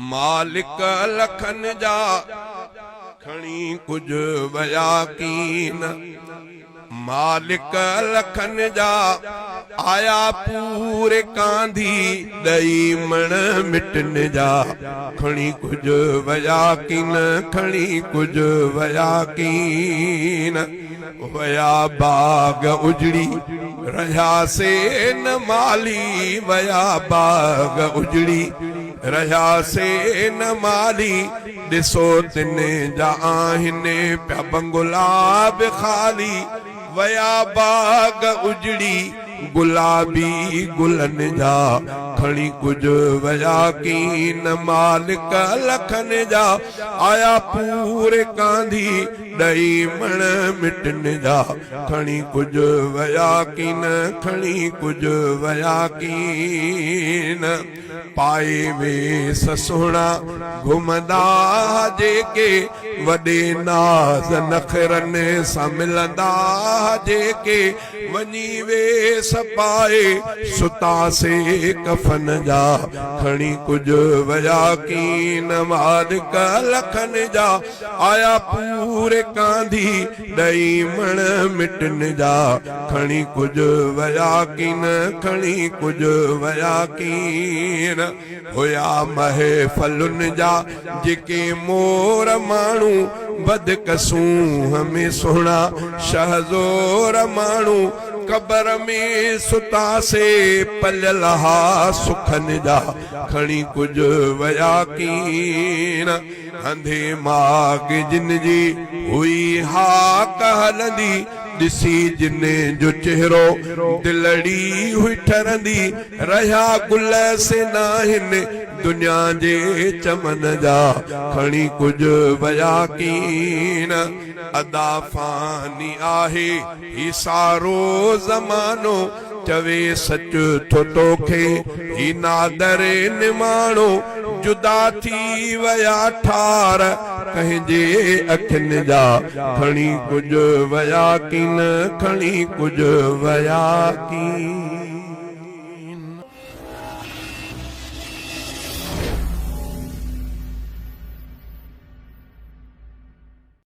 मालिक लखन जा खणी कुछ वया कीन। मालिक लखन जा आया पूरे कांधी दई मण मिटन जा खणी कुछ वया कीन। खणी कुछ वया कीन। वया बाग उजड़ी रहा से न माली। वया बाग उजड़ी रहा से न माली। दिसो तिन जा आहिनि प्या बंगुलाब खाली। वया बाग उजड़ी गुलाबी गुलन जा खणी कुछ वया कीन। मालिक लखन जा आया पूरे कांधी दई मण मिटन जा खणी कुछ वया कीन। खणी कुछ वया कीन। पाए वे ससुणा घुमदा जेके वॾे नाज़ नखरन सां मिलंदा जेके वञी वे सपाए सुता से कफन जा खणी कुछ वया कीन। मालिक लखन जा आया पूरे कांधी दई मण मिटन जा खणी कुछ वया कीन। खणी कुछ वया कीन। होया महफलुन जा जेके मोर माण्हू बदकसूं हमें सोना शहज़ोर माण्हू कबर में सुता से पलियल हा सुखन जा खणी कुछ वया कीन। अंधे माग जिन जी हुई हा कहलंदी दिसी जिन जो चेहरो दिलड़ी हुई ठरंदी। रहा गुल से नाहिन दुनिया जे चमन जा खणी कुछ वया कीन। अदा फानी आहे ही सारो ज़मानो चवे सच थो तोखे ही नादरे निमाणो। जुदा थी वया ठार कंहिंजे अखियुनि जा खणी कुछ वया कीन। खणी कुछ वया कीन।